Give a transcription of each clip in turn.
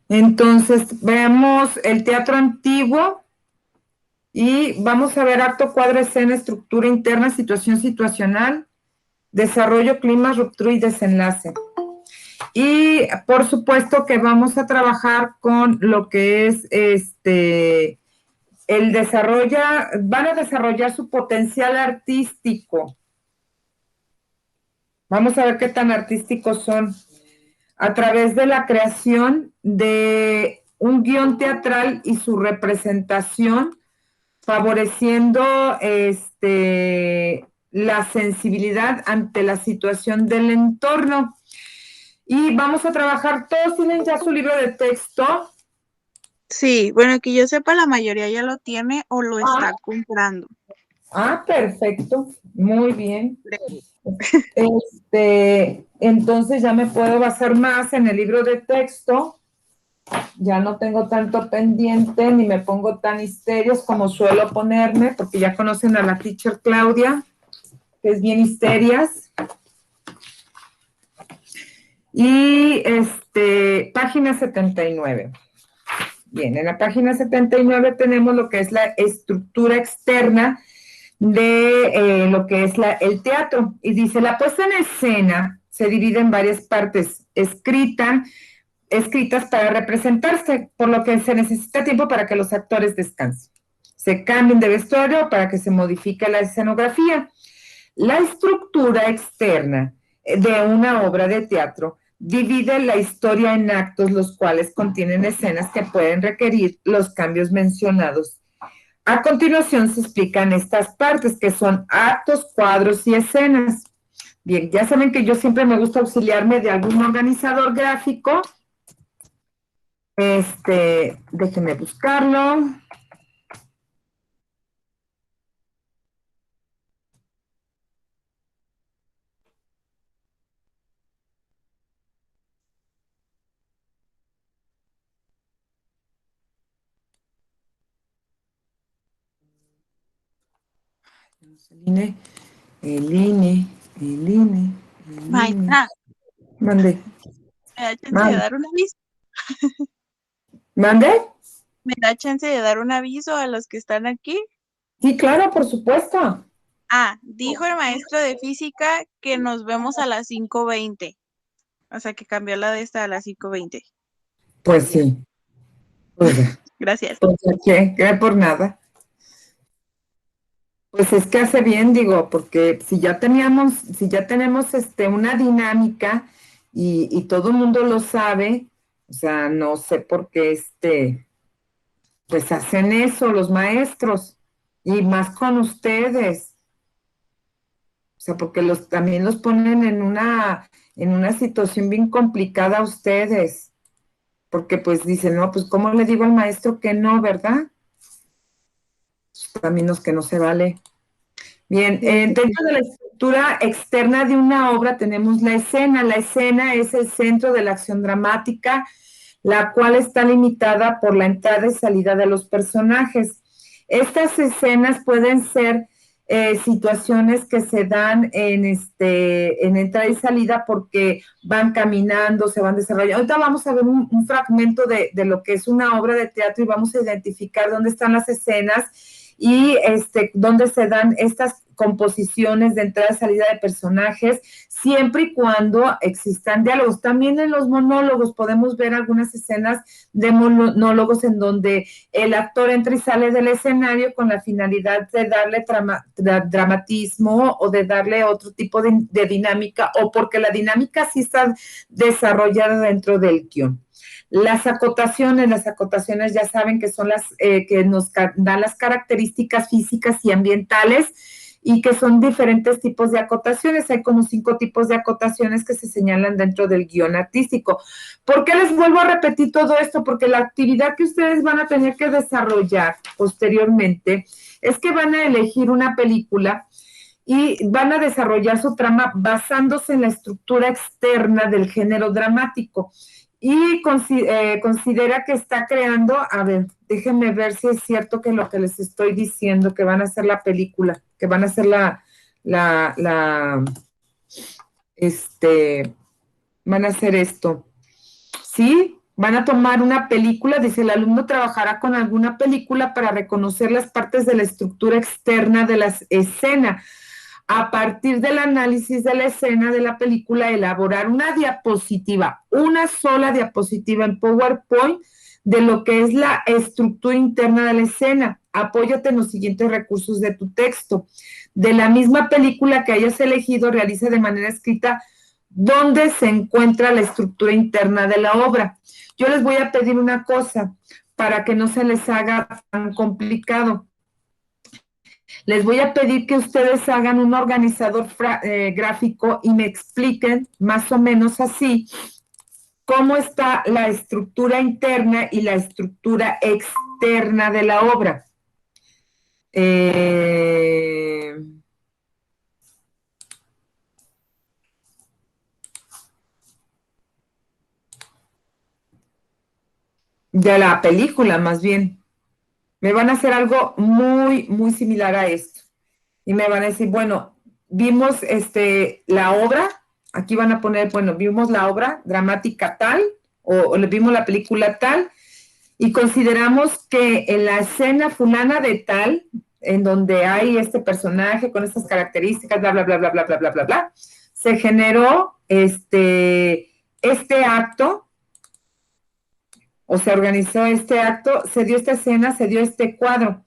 Entonces, veamos el teatro antiguo y vamos a ver acto, cuadro, escena, estructura interna, situación situacional, desarrollo, clima, ruptura y desenlace. Y por supuesto que vamos a trabajar con lo que es van a desarrollar su potencial artístico. Vamos a ver qué tan artísticos son a través de la creación de un guión teatral y su representación, favoreciendo la sensibilidad ante la situación del entorno. Y vamos a trabajar, todos tienen ya su libro de texto. Sí, bueno, que yo sepa, la mayoría ya lo tiene o lo está comprando. Perfecto, muy bien. Entonces ya me puedo basar más en el libro de texto, ya no tengo tanto pendiente, ni me pongo tan histerios como suelo ponerme, porque ya conocen a la teacher Claudia, que es bien histerias. Y página 79. Bien, en la página 79 tenemos lo que es la estructura externa de lo que es el teatro. Y dice, la puesta en escena se divide en varias partes escritas para representarse, por lo que se necesita tiempo para que los actores descansen. Se cambien de vestuario para que se modifique la escenografía. La estructura externa de una obra de teatro divide la historia en actos, los cuales contienen escenas que pueden requerir los cambios mencionados. A continuación se explican estas partes, que son actos, cuadros y escenas. Bien, ya saben que yo siempre me gusta auxiliarme de algún organizador gráfico. Déjenme buscarlo. El INE. Maestra, Mande. ¿me da chance de dar un aviso? ¿Mande? ¿Me da chance de dar un aviso a los que están aquí? Sí, claro, por supuesto. Dijo el maestro de física que nos vemos a las 5:20. O sea, que cambió la de esta a las 5:20. Pues sí. Pues, Gracias. pues ¿qué? Por nada. Pues es que hace bien, digo, porque si ya tenemos una dinámica y todo el mundo lo sabe, o sea, no sé por qué pues hacen eso los maestros, y más con ustedes. O sea, porque también los ponen en una situación bien complicada a ustedes. Porque pues dicen, no, pues ¿cómo le digo al maestro que no, verdad? También los que no se vale. Bien, dentro de la estructura externa de una obra tenemos la escena. La escena es el centro de la acción dramática, la cual está limitada por la entrada y salida de los personajes. Estas escenas pueden ser situaciones que se dan en entrada y salida porque van caminando, se van desarrollando. Ahorita vamos a ver un fragmento de lo que es una obra de teatro y vamos a identificar dónde están las escenas y dónde se dan estas composiciones de entrada y salida de personajes, siempre y cuando existan diálogos. También en los monólogos podemos ver algunas escenas de monólogos en donde el actor entra y sale del escenario con la finalidad de darle dramatismo o de darle otro tipo de dinámica, o porque la dinámica sí está desarrollada dentro del guión. Las acotaciones ya saben que son las que nos dan las características físicas y ambientales y que son diferentes tipos de acotaciones. Hay como 5 tipos de acotaciones que se señalan dentro del guión artístico. ¿Por qué les vuelvo a repetir todo esto? Porque la actividad que ustedes van a tener que desarrollar posteriormente es que van a elegir una película y van a desarrollar su trama basándose en la estructura externa del género dramático. Y considera que está creando, a ver, déjenme ver si es cierto que lo que les estoy diciendo, que van a hacer la película, que van a hacer van a hacer esto. ¿Sí? Van a tomar una película, dice, el alumno trabajará con alguna película para reconocer las partes de la estructura externa de la escena. A partir del análisis de la escena de la película, elaborar una diapositiva, una sola diapositiva en PowerPoint de lo que es la estructura interna de la escena. Apóyate en los siguientes recursos de tu texto. De la misma película que hayas elegido, realiza de manera escrita dónde se encuentra la estructura interna de la obra. Yo les voy a pedir una cosa para que no se les haga tan complicado. Les voy a pedir que ustedes hagan un organizador gráfico y me expliquen más o menos así cómo está la estructura interna y la estructura externa de la obra. De la película, más bien. Me van a hacer algo muy, muy similar a esto. Y me van a decir, bueno, vimos la obra, aquí van a poner, bueno, vimos la obra dramática tal, o vimos la película tal, y consideramos que en la escena fulana de tal, en donde hay este personaje con estas características, bla, bla, bla, bla, bla, bla, bla, bla, bla, se generó este acto, o se organizó este acto, se dio esta escena, se dio este cuadro.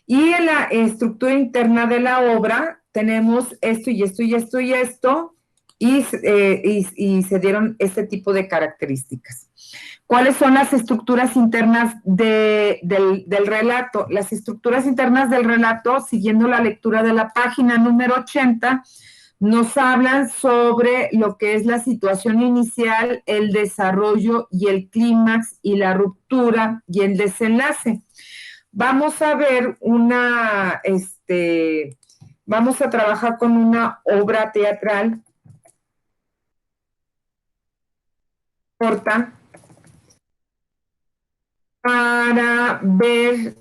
Y en la estructura interna de la obra tenemos esto y esto y esto y esto, y se dieron este tipo de características. ¿Cuáles son las estructuras internas del relato? Las estructuras internas del relato, siguiendo la lectura de la página número 80, nos hablan sobre lo que es la situación inicial, el desarrollo y el clímax y la ruptura y el desenlace. Vamos a ver vamos a trabajar con una obra teatral corta para ver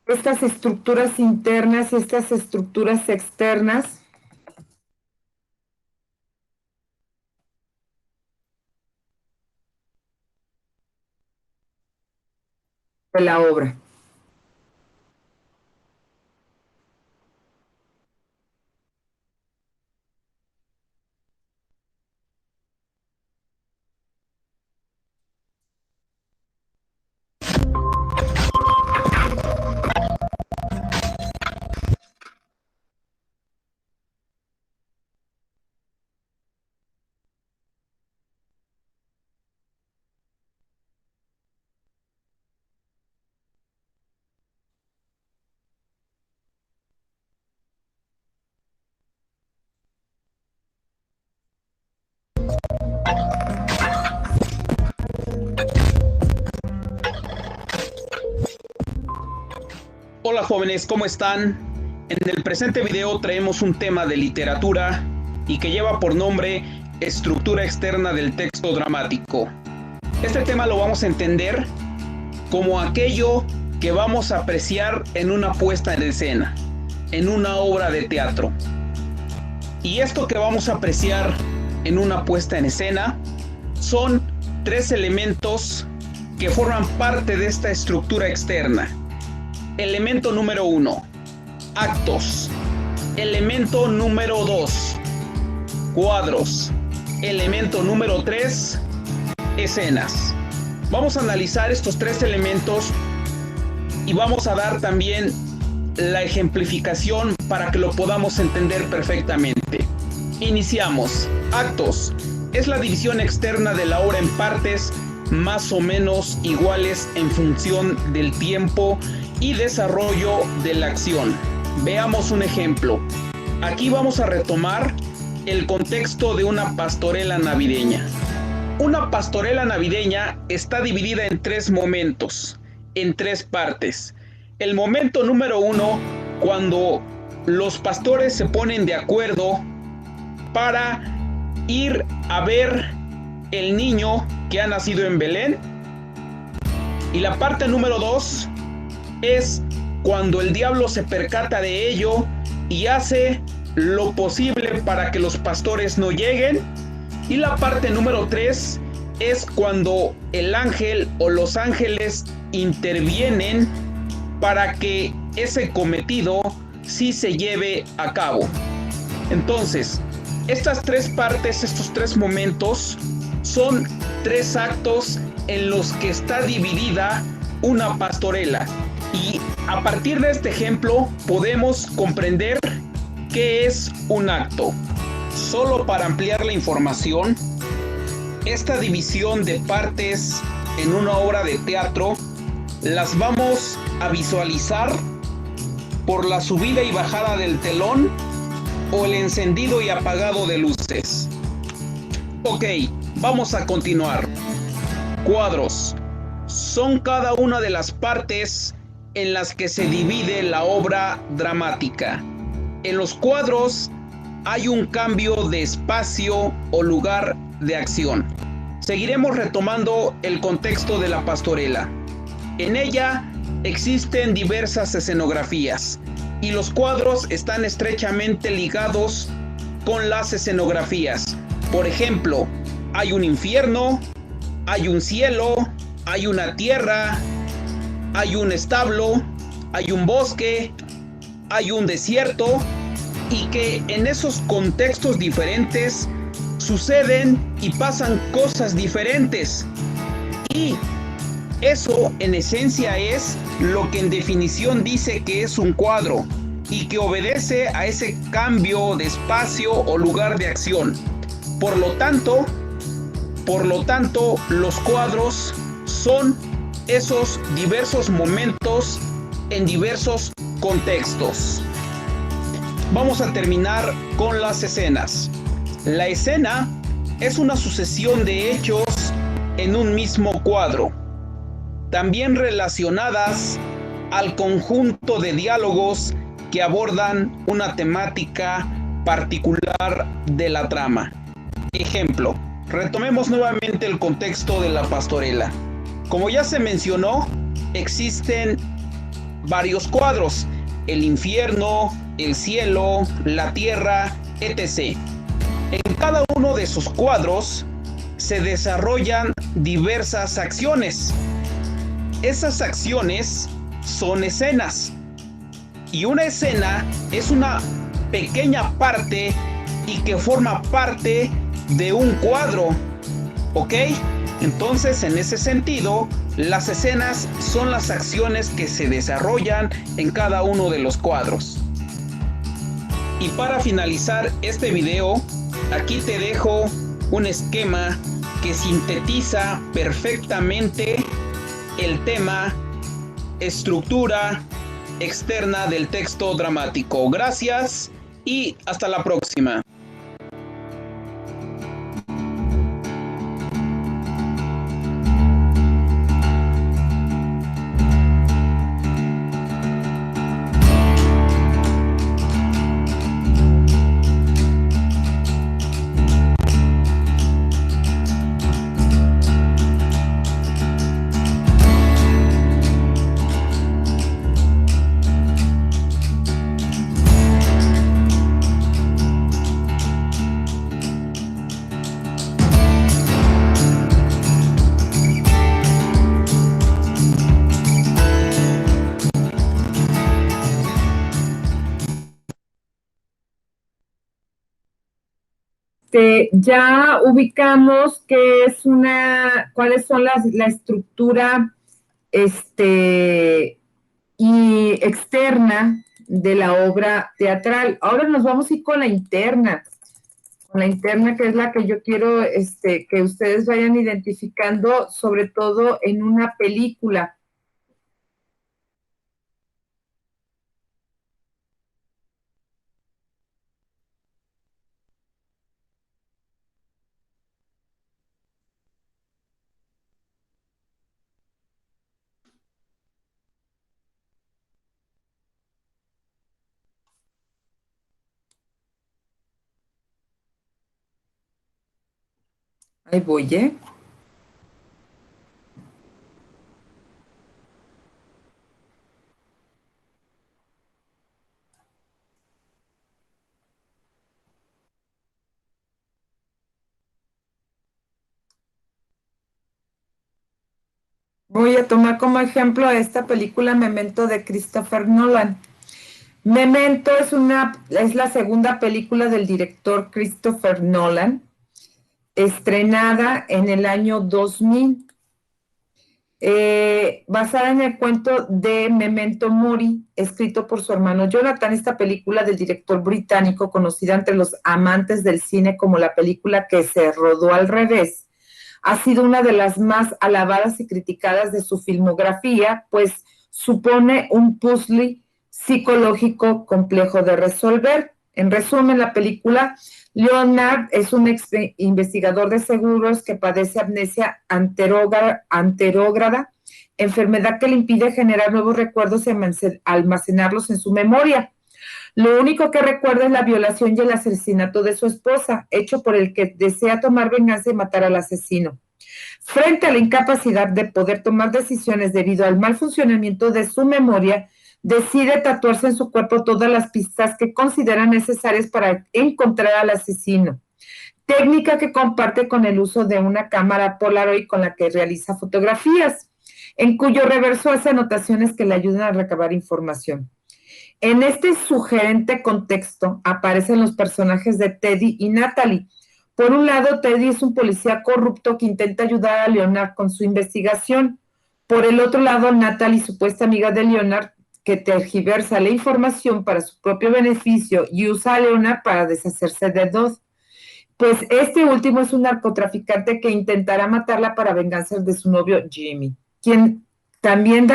estas estructuras internas y estas estructuras externas de la obra. Hola jóvenes, ¿cómo están? En el presente video traemos un tema de literatura y que lleva por nombre estructura externa del texto dramático. Este tema lo vamos a entender como aquello que vamos a apreciar en una puesta en escena, en una obra de teatro. Y esto que vamos a apreciar en una puesta en escena son 3 elementos que forman parte de esta estructura externa. Elemento número 1, actos. Elemento número 2, cuadros. Elemento número 3, escenas. Vamos a analizar estos 3 elementos y vamos a dar también la ejemplificación para que lo podamos entender perfectamente. Iniciamos. Actos. Es la división externa de la obra en partes más o menos iguales en función del tiempo y desarrollo de la acción. Veamos un ejemplo. Aquí vamos a retomar el contexto de una pastorela navideña. Una pastorela navideña está dividida en 3 momentos, en 3 partes. El momento número 1, cuando los pastores se ponen de acuerdo para ir a ver el niño que ha nacido en Belén. Y la parte número 2 es cuando el diablo se percata de ello y hace lo posible para que los pastores no lleguen Y la parte número 3 es cuando el ángel o los ángeles intervienen para que ese cometido sí se lleve a cabo. Entonces, estas 3 partes, estos 3 momentos, son 3 actos en los que está dividida una pastorela. Y a partir de este ejemplo podemos comprender qué es un acto. Solo para ampliar la información, esta división de partes en una obra de teatro las vamos a visualizar por la subida y bajada del telón o el encendido y apagado de luces. Ok, vamos a continuar. Cuadros son cada una de las partes en las que se divide la obra dramática. En los cuadros hay un cambio de espacio o lugar de acción. Seguiremos retomando el contexto de la pastorela. En ella existen diversas escenografías y los cuadros están estrechamente ligados con las escenografías. Por ejemplo, hay un infierno, hay un cielo, hay una tierra, hay un establo, hay un bosque, hay un desierto, y que en esos contextos diferentes suceden y pasan cosas diferentes. Y eso en esencia es lo que en definición dice que es un cuadro y que obedece a ese cambio de espacio o lugar de acción. Por lo tanto, los cuadros son esos diversos momentos en diversos contextos. Vamos a terminar con las escenas. La escena es una sucesión de hechos en un mismo cuadro, también relacionadas al conjunto de diálogos que abordan una temática particular de la trama. Ejemplo, retomemos nuevamente el contexto de la pastorela. Como ya se mencionó, existen varios cuadros: el infierno, el cielo, la tierra, etc. En cada uno de esos cuadros se desarrollan diversas acciones. Esas acciones son escenas. Y una escena es una pequeña parte y que forma parte de un cuadro. ¿Ok? Entonces, en ese sentido, las escenas son las acciones que se desarrollan en cada uno de los cuadros. Y para finalizar este video, aquí te dejo un esquema que sintetiza perfectamente el tema estructura externa del texto dramático. Gracias y hasta la próxima. Ya ubicamos qué es cuáles son la estructura y externa de la obra teatral. Ahora nos vamos a ir con la interna, que es la que yo quiero que ustedes vayan identificando, sobre todo en una película. Ahí voy, ¿eh? Voy a tomar como ejemplo esta película Memento de Christopher Nolan. Memento es la segunda película del director Christopher Nolan, estrenada en el año 2000, basada en el cuento de Memento Mori, escrito por su hermano Jonathan. Esta película del director británico, conocida entre los amantes del cine como la película que se rodó al revés, ha sido una de las más alabadas y criticadas de su filmografía, pues supone un puzzle psicológico complejo de resolver. En resumen, la película, Leonard es un investigador de seguros que padece amnesia anterógrada, enfermedad que le impide generar nuevos recuerdos y almacenarlos en su memoria. Lo único que recuerda es la violación y el asesinato de su esposa, hecho por el que desea tomar venganza y matar al asesino. Frente a la incapacidad de poder tomar decisiones debido al mal funcionamiento de su memoria, decide tatuarse en su cuerpo todas las pistas que considera necesarias para encontrar al asesino, técnica que comparte con el uso de una cámara Polaroid con la que realiza fotografías, en cuyo reverso hace anotaciones que le ayudan a recabar información. En este sugerente contexto aparecen los personajes de Teddy y Natalie. Por un lado, Teddy es un policía corrupto que intenta ayudar a Leonard con su investigación. Por el otro lado, Natalie, supuesta amiga de Leonard, que tergiversa la información para su propio beneficio y usa a Leonard para deshacerse de Dodd. Pues este último es un narcotraficante que intentará matarla para venganza de su novio Jimmy, quien también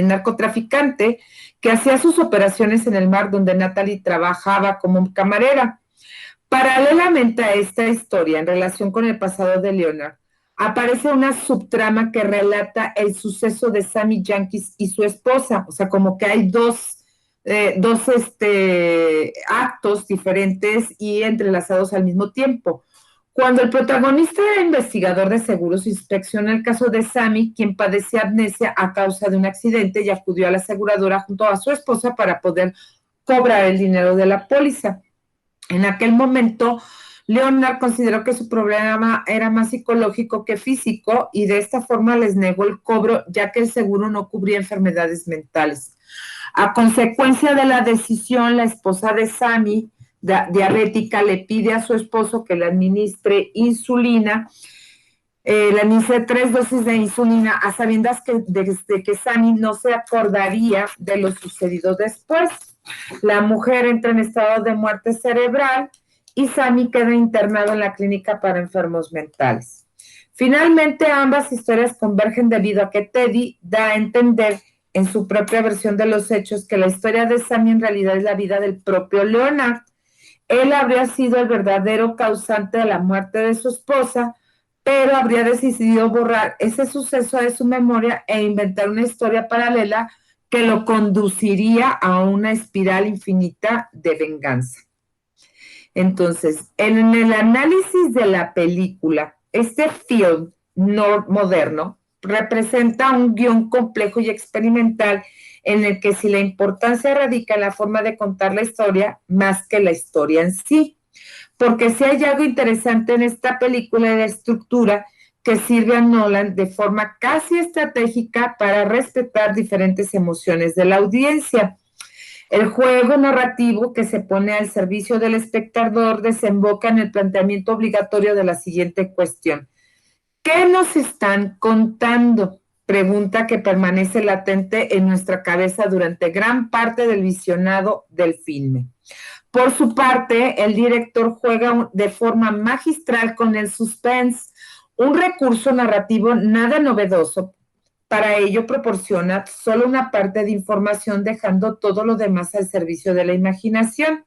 narcotraficante, que hacía sus operaciones en el mar donde Natalie trabajaba como camarera. Paralelamente a esta historia, en relación con el pasado de Leonard, aparece una subtrama que relata el suceso de Sammy Yankees y su esposa. O sea, como que hay dos actos diferentes y entrelazados al mismo tiempo. Cuando el protagonista era investigador de seguros, inspecciona el caso de Sammy, quien padecía amnesia a causa de un accidente y acudió a la aseguradora junto a su esposa para poder cobrar el dinero de la póliza. En aquel momento, Leonard consideró que su problema era más psicológico que físico y de esta forma les negó el cobro, ya que el seguro no cubría enfermedades mentales. A consecuencia de la decisión, la esposa de Sammy, diabética, le pide a su esposo que le administre insulina, le administre 3 dosis de insulina, a sabiendas que desde que Sammy no se acordaría de lo sucedido después. La mujer entra en estado de muerte cerebral y Sammy queda internado en la clínica para enfermos mentales. Finalmente, ambas historias convergen debido a que Teddy da a entender en su propia versión de los hechos que la historia de Sammy en realidad es la vida del propio Leonard. Él habría sido el verdadero causante de la muerte de su esposa, pero habría decidido borrar ese suceso de su memoria e inventar una historia paralela que lo conduciría a una espiral infinita de venganza. Entonces, en el análisis de la película, este film moderno representa un guión complejo y experimental en el que si la importancia radica en la forma de contar la historia más que la historia en sí. Porque si hay algo interesante en esta película de la estructura que sirve a Nolan de forma casi estratégica para respetar diferentes emociones de la audiencia. El juego narrativo que se pone al servicio del espectador desemboca en el planteamiento obligatorio de la siguiente cuestión. ¿Qué nos están contando? Pregunta que permanece latente en nuestra cabeza durante gran parte del visionado del filme. Por su parte, el director juega de forma magistral con el suspense, un recurso narrativo nada novedoso. Para ello proporciona solo una parte de información, dejando todo lo demás al servicio de la imaginación.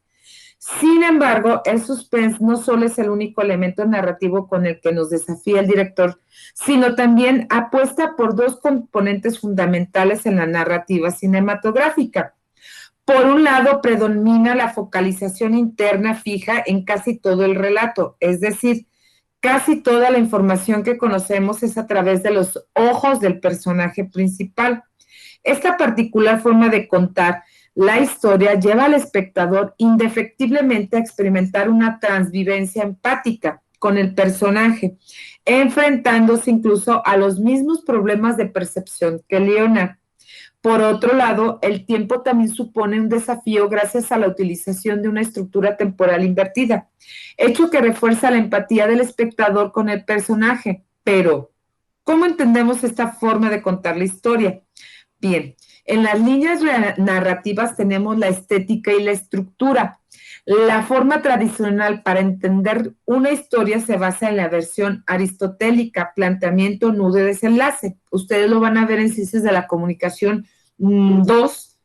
Sin embargo, el suspense no solo es el único elemento narrativo con el que nos desafía el director, sino también apuesta por dos componentes fundamentales en la narrativa cinematográfica. Por un lado, predomina la focalización interna fija en casi todo el relato, es decir, casi toda la información que conocemos es a través de los ojos del personaje principal. Esta particular forma de contar la historia lleva al espectador indefectiblemente a experimentar una transvivencia empática, con el personaje, enfrentándose incluso a los mismos problemas de percepción que Leonard. Por otro lado, el tiempo también supone un desafío gracias a la utilización de una estructura temporal invertida, hecho que refuerza la empatía del espectador con el personaje. Pero, ¿cómo entendemos esta forma de contar la historia? Bien, en las líneas narrativas tenemos la estética y la estructura. La forma tradicional para entender una historia se basa en la versión aristotélica, planteamiento, nudo y desenlace. Ustedes lo van a ver en Ciencias de la Comunicación 2,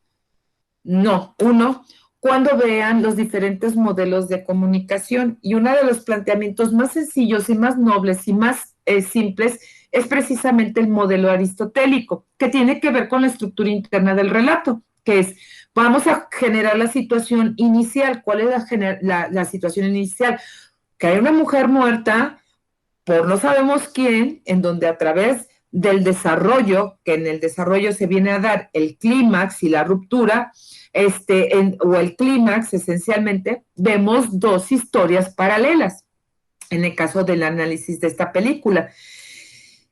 no, 1, cuando vean los diferentes modelos de comunicación. Y uno de los planteamientos más sencillos y más nobles y más simples es precisamente el modelo aristotélico, que tiene que ver con la estructura interna del relato, que es, vamos a generar la situación inicial. ¿Cuál es la situación inicial? Que hay una mujer muerta por no sabemos quién, en donde a través del desarrollo, que en el desarrollo se viene a dar el clímax y la ruptura, o el clímax esencialmente, vemos dos historias paralelas, en el caso del análisis de esta película.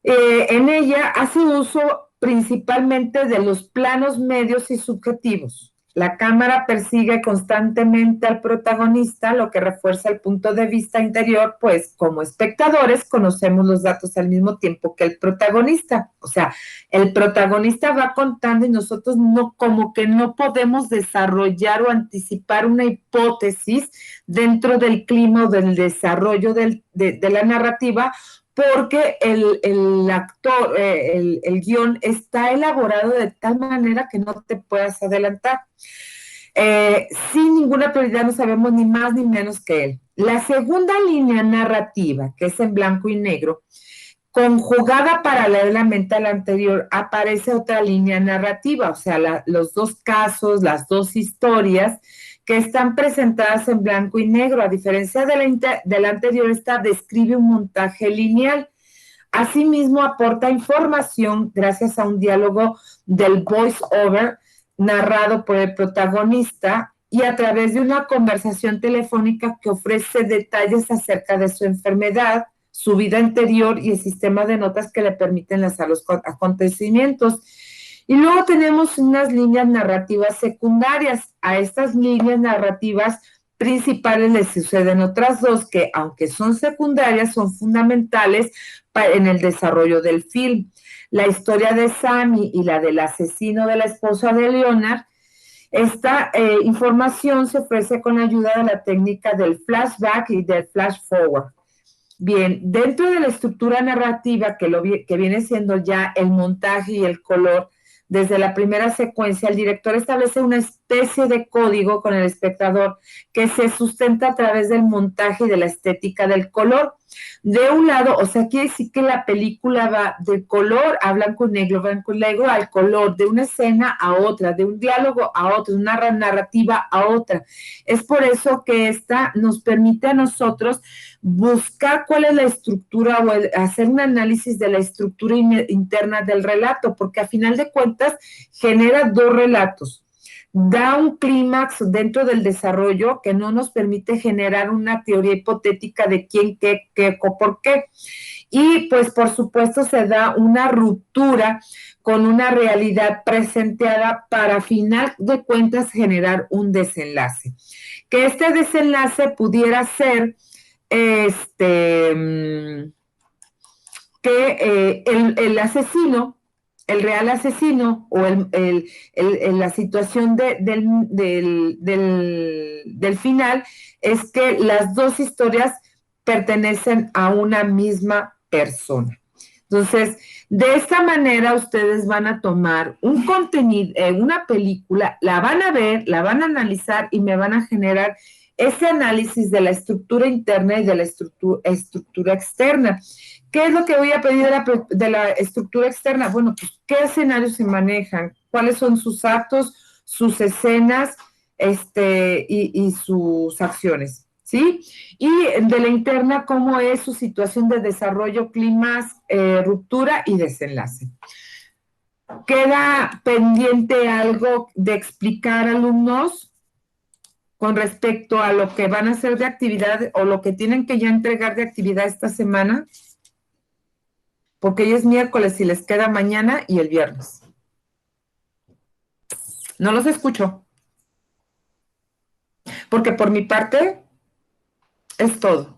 En ella hace uso principalmente de los planos medios y subjetivos. La cámara persigue constantemente al protagonista, lo que refuerza el punto de vista interior, pues como espectadores conocemos los datos al mismo tiempo que el protagonista. O sea, el protagonista va contando y nosotros no, como que no podemos desarrollar o anticipar una hipótesis dentro del clima o del desarrollo de la narrativa, porque el actor, el guión está elaborado de tal manera que no te puedas adelantar. Sin ninguna prioridad, no sabemos ni más ni menos que él. La segunda línea narrativa, que es en blanco y negro, conjugada paralelamente a la anterior, aparece otra línea narrativa, o sea, los dos casos, las dos historias que están presentadas en blanco y negro. A diferencia de la anterior, esta describe un montaje lineal. Asimismo, aporta información gracias a un diálogo del voice-over narrado por el protagonista y a través de una conversación telefónica que ofrece detalles acerca de su enfermedad, su vida anterior y el sistema de notas que le permiten enlazar los acontecimientos. Y luego tenemos unas líneas narrativas secundarias. A estas líneas narrativas principales les suceden otras dos que, aunque son secundarias, son fundamentales en el desarrollo del film. La historia de Sammy y la del asesino de la esposa de Leonard. Esta información se ofrece con ayuda de la técnica del flashback y del flash forward. Bien, dentro de la estructura narrativa que viene siendo ya el montaje y el color, desde la primera secuencia, el director establece una especie de código con el espectador que se sustenta a través del montaje y de la estética del color. De un lado, o sea, quiere decir que la película va de color a blanco y negro, al color, de una escena a otra, de un diálogo a otro, de una narrativa a otra. Es por eso que esta nos permite a nosotros buscar cuál es la estructura o hacer un análisis de la estructura interna del relato, porque a final de cuentas genera dos relatos. Da un clímax dentro del desarrollo que no nos permite generar una teoría hipotética de quién, qué, por qué. Y pues por supuesto se da una ruptura con una realidad presenteada para, a final de cuentas, generar un desenlace. Que este desenlace pudiera ser que el asesino, el real asesino o la situación del final es que las dos historias pertenecen a una misma persona. Entonces, de esta manera ustedes van a tomar un contenido, una película, la van a ver, la van a analizar y me van a generar ese análisis de la estructura interna y de la estructura externa. ¿Qué es lo que voy a pedir de la estructura externa? Bueno, pues, ¿qué escenarios se manejan? ¿Cuáles son sus actos, sus escenas y sus acciones? ¿Sí? Y de la interna, ¿cómo es su situación de desarrollo, clímax, ruptura y desenlace? ¿Queda pendiente algo de explicar, alumnos? con respecto a lo que van a hacer de actividad o lo que tienen que ya entregar de actividad esta semana? Porque hoy es miércoles y les queda mañana y el viernes. No los escucho. Porque por mi parte es todo.